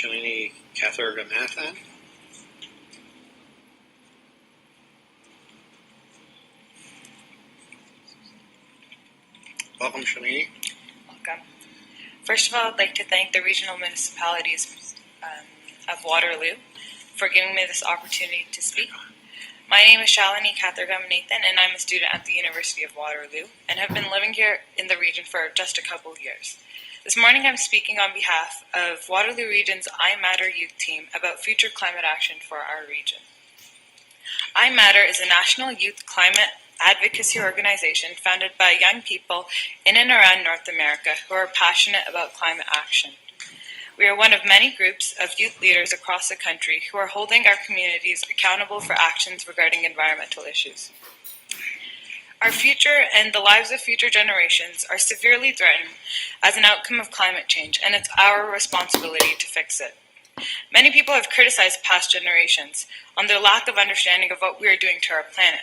Shamini Kathargamathan. Welcome, Shamini. Welcome. First of all, I'd like to thank the regional municipalities of Waterloo for giving me this opportunity to speak. My name is Shalini Kathargamathan, and I'm a student at the University of Waterloo and have been living here in the region for just a couple of years. This morning I'm speaking on behalf of Waterloo Region's iMatter youth team about future climate action for our region. iMatter is a national youth climate advocacy organization founded by young people in and around North America who are passionate about climate action. We are one of many groups of youth leaders across the country who are holding our communities accountable for actions regarding environmental issues. Our future and the lives of future generations are severely threatened as an outcome of climate change, and it's our responsibility to fix it. Many people have criticized past generations on their lack of understanding of what we are doing to our planet.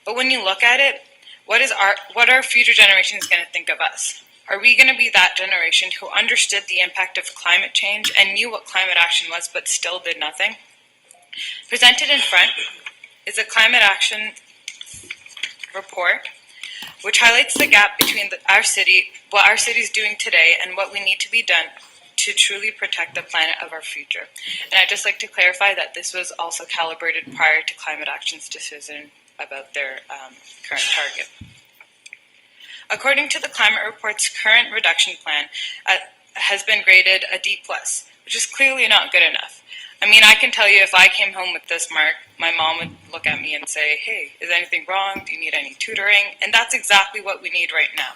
But when you look at it, what are future generations going to think of us? Are we going to be that generation who understood the impact of climate change and knew what climate action was but still did nothing? Presented in front is a climate action report which highlights the gap between what our city is doing today and what we need to be done to truly protect the planet of our future. And I'd just like to clarify that this was also calibrated prior to Climate Action's decision about their current target. According to the climate report's current reduction plan has been graded a D+, which is clearly not good enough. I mean, I can tell you if I came home with this mark, my mom would look at me and say, "Hey, is anything wrong? Do you need any tutoring?" And that's exactly what we need right now.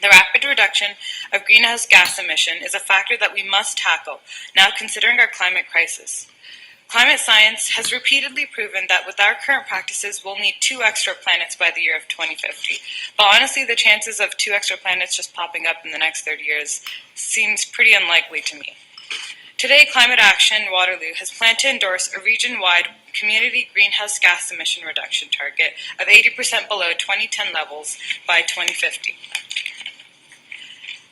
The rapid reduction of greenhouse gas emission is a factor that we must tackle now considering our climate crisis. Climate science has repeatedly proven that with our current practices, we'll need 2 extra planets by the year of 2050. But honestly, the chances of 2 extra planets just popping up in the next 30 years seems pretty unlikely to me. Today, Climate Action Waterloo has planned to endorse a region-wide community greenhouse gas emission reduction target of 80% below 2010 levels by 2050.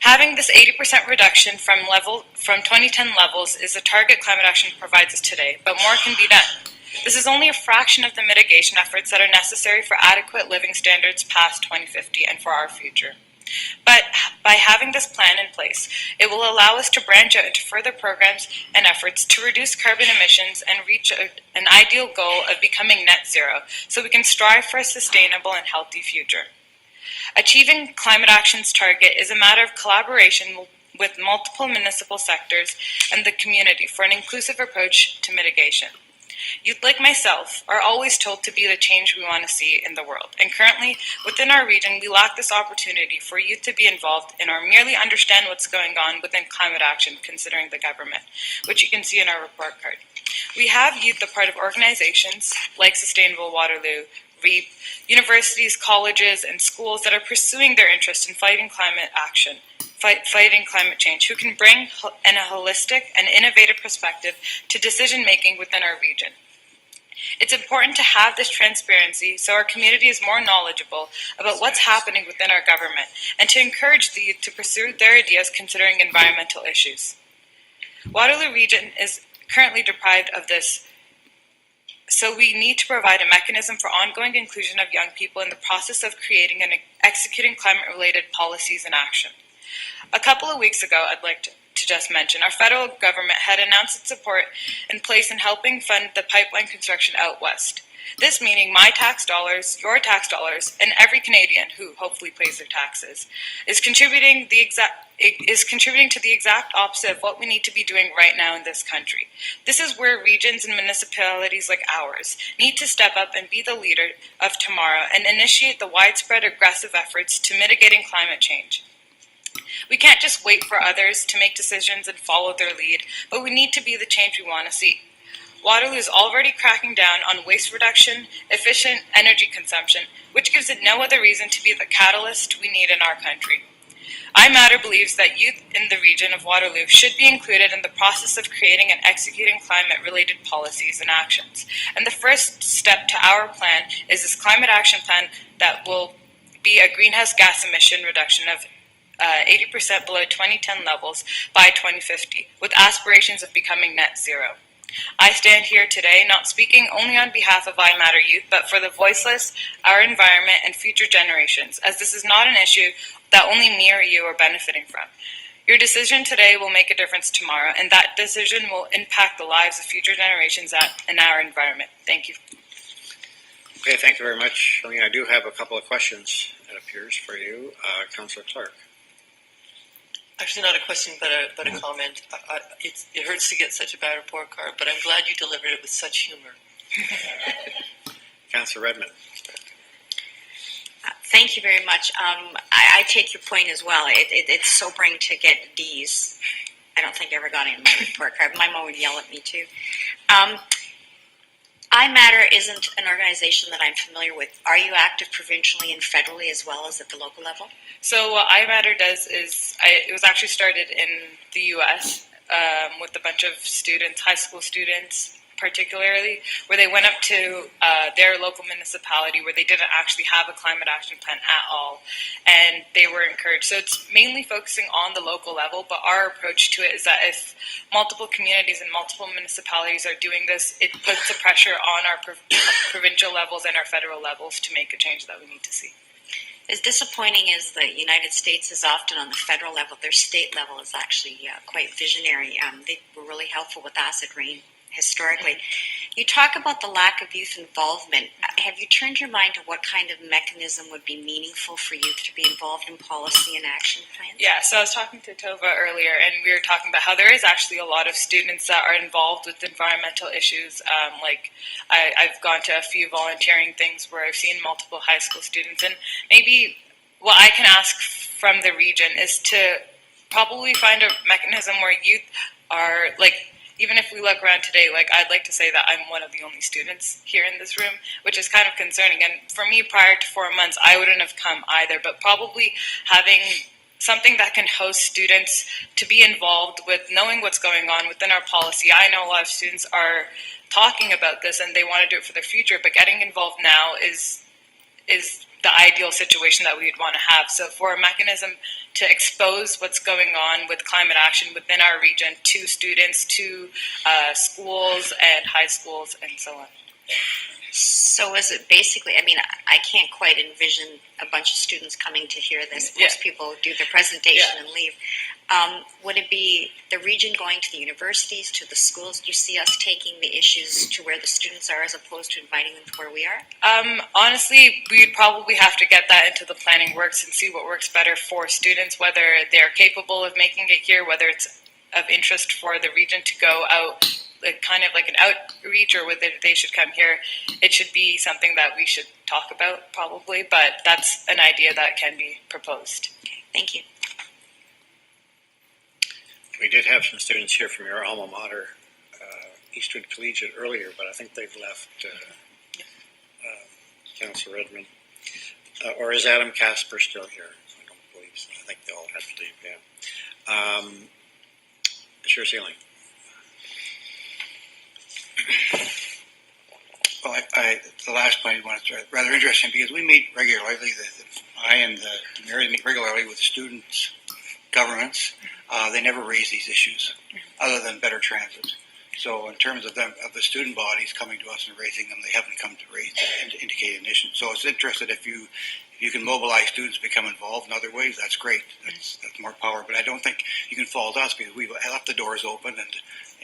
Having this 80% reduction from 2010 levels is the target climate action provides us today, but more can be done. This is only a fraction of the mitigation efforts that are necessary for adequate living standards past 2050 and for our future. But by having this plan in place, it will allow us to branch out into further programs and efforts to reduce carbon emissions and reach an ideal goal of becoming net zero, so we can strive for a sustainable and healthy future. Achieving climate action's target is a matter of collaboration with multiple municipal sectors and the community for an inclusive approach to mitigation. Youth like myself are always told to be the change we want to see in the world, and currently, within our region, we lack this opportunity for youth to be involved in or merely understand what's going on within climate action considering the government, which you can see in our report card. We have youth a part of organizations like Sustainable Waterloo, REAP, universities, colleges, and schools that are pursuing their interest in fighting climate action, fighting climate change, who can bring a holistic and innovative perspective to decision-making within our region. It's important to have this transparency so our community is more knowledgeable about what's happening within our government and to encourage the youth to pursue their ideas considering environmental issues. Waterloo Region is currently deprived of this, so we need to provide a mechanism for ongoing inclusion of young people in the process of creating and executing climate-related policies and action. A couple of weeks ago, I'd like to just mention, our federal government had announced its support in place in helping fund the pipeline construction out west. This meaning my tax dollars, your tax dollars, and every Canadian who hopefully pays their taxes is contributing to the exact opposite of what we need to be doing right now in this country. This is where regions and municipalities like ours need to step up and be the leader of tomorrow and initiate the widespread aggressive efforts to mitigating climate change. We can't just wait for others to make decisions and follow their lead, but we need to be the change we want to see. Waterloo is already cracking down on waste reduction, efficient energy consumption, which gives it no other reason to be the catalyst we need in our country. iMatter believes that youth in the region of Waterloo should be included in the process of creating and executing climate-related policies and actions. And the first step to our plan is this climate action plan that will be a greenhouse gas emission reduction of 80% below 2010 levels by 2050, with aspirations of becoming net zero. I stand here today not speaking only on behalf of iMatter youth, but for the voiceless, our environment, and future generations, as this is not an issue that only me or you are benefiting from. Your decision today will make a difference tomorrow, and that decision will impact the lives of future generations and our environment. Thank you. Okay, thank you very much. I do have a couple of questions, it appears, for you. Councillor Clark. Actually, not a question, but a comment. It hurts to get such a bad report card, but I'm glad you delivered it with such humor. Councillor Redmond. Thank you very much. I take your point as well. It's sobering to get D's. I don't think I ever got it in my report card. My mom would yell at me too. iMatter isn't an organization that I'm familiar with. Are you active provincially and federally as well as at the local level? So what iMatter does is, it was actually started in the U.S. With a bunch of students, high school students particularly, where they went up to their local municipality where they didn't actually have a climate action plan at all, and they were encouraged. So it's mainly focusing on the local level, but our approach to it is that if multiple communities and multiple municipalities are doing this, it puts the pressure on our provincial levels and our federal levels to make a change that we need to see. As disappointing as the United States is often on the federal level, their state level is actually quite visionary. They were really helpful with acid rain historically. You talk about the lack of youth involvement. Have you turned your mind to what kind of mechanism would be meaningful for youth to be involved in policy and action plans? Yeah, so I was talking to Tova earlier, and we were talking about how there is actually a lot of students that are involved with environmental issues. I've gone to a few volunteering things where I've seen multiple high school students, and maybe what I can ask from the region is to probably find a mechanism where youth are, even if we look around today, I'd like to say that I'm one of the only students here in this room, which is kind of concerning. And for me, prior to 4 months, I wouldn't have come either. But probably having something that can host students to be involved with knowing what's going on within our policy. I know a lot of students are talking about this and they want to do it for their future, but getting involved now is the ideal situation that we would want to have. So for a mechanism to expose what's going on with climate action within our region to students, to schools and high schools and so on. So is it basically, I can't quite envision a bunch of students coming to hear this. Most people do their presentation and leave. Would it be the region going to the universities, to the schools? Do you see us taking the issues to where the students are as opposed to inviting them to where we are? Honestly, we'd probably have to get that into the planning works and see what works better for students, whether they're capable of making it here, whether it's of interest for the region to go out, kind of like an outreach, or whether they should come here. It should be something that we should talk about probably, but that's an idea that can be proposed. Okay, thank you. We did have some students here from your alma mater, Eastwood Collegiate, earlier, but I think they've left. Councillor Redmond. Or is Adam Casper still here? I don't believe so. I think they all have to leave, yeah. Sure, Ceiling. Well, the last point was rather interesting because we meet regularly. I and the Mary meet regularly with students, governments. They never raise these issues, other than better transit. So, in terms of them, of the student bodies coming to us and raising them, they haven't come to raise and indicate an issue. So, it's interesting if you can mobilize students to become involved in other ways. That's great. That's more power. But I don't think you can fault us because we've left the doors open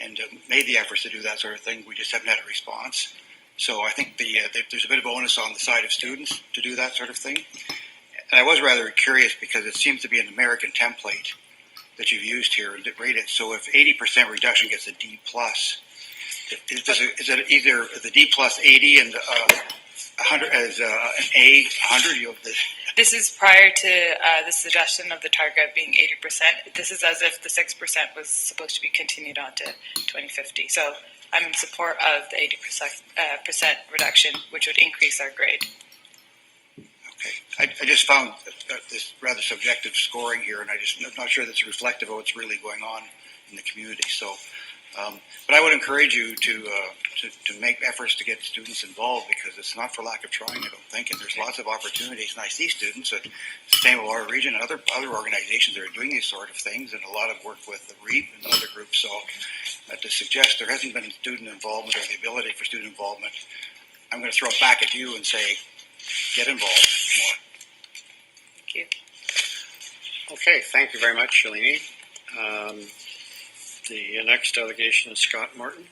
and made the efforts to do that sort of thing. We just haven't had a response. So I think there's a bit of onus on the side of students to do that sort of thing. And I was rather curious because it seems to be an American template that you've used here and rate it. So if 80% reduction gets a D plus, is it either the D plus 80 and 100 as an A 100? This is prior to the suggestion of the target being 80%. This is as if the 6% was supposed to be continued on to 2050. So I'm in support of the 80% reduction, which would increase our grade. Okay. I just found this rather subjective scoring here, and I'm not sure that's reflective of what's really going on in the community. So, but I would encourage you to to make efforts to get students involved, because it's not for lack of trying, I don't think, and there's lots of opportunities. And I see students at Sustainable Water Region and other organizations that are doing these sort of things, and a lot of work with the REAP and other groups. So to suggest there hasn't been student involvement or the ability for student involvement, I'm going to throw it back at you and say, get involved more. Thank you. Okay, thank you very much, Shalini. The next delegation is Scott Morton.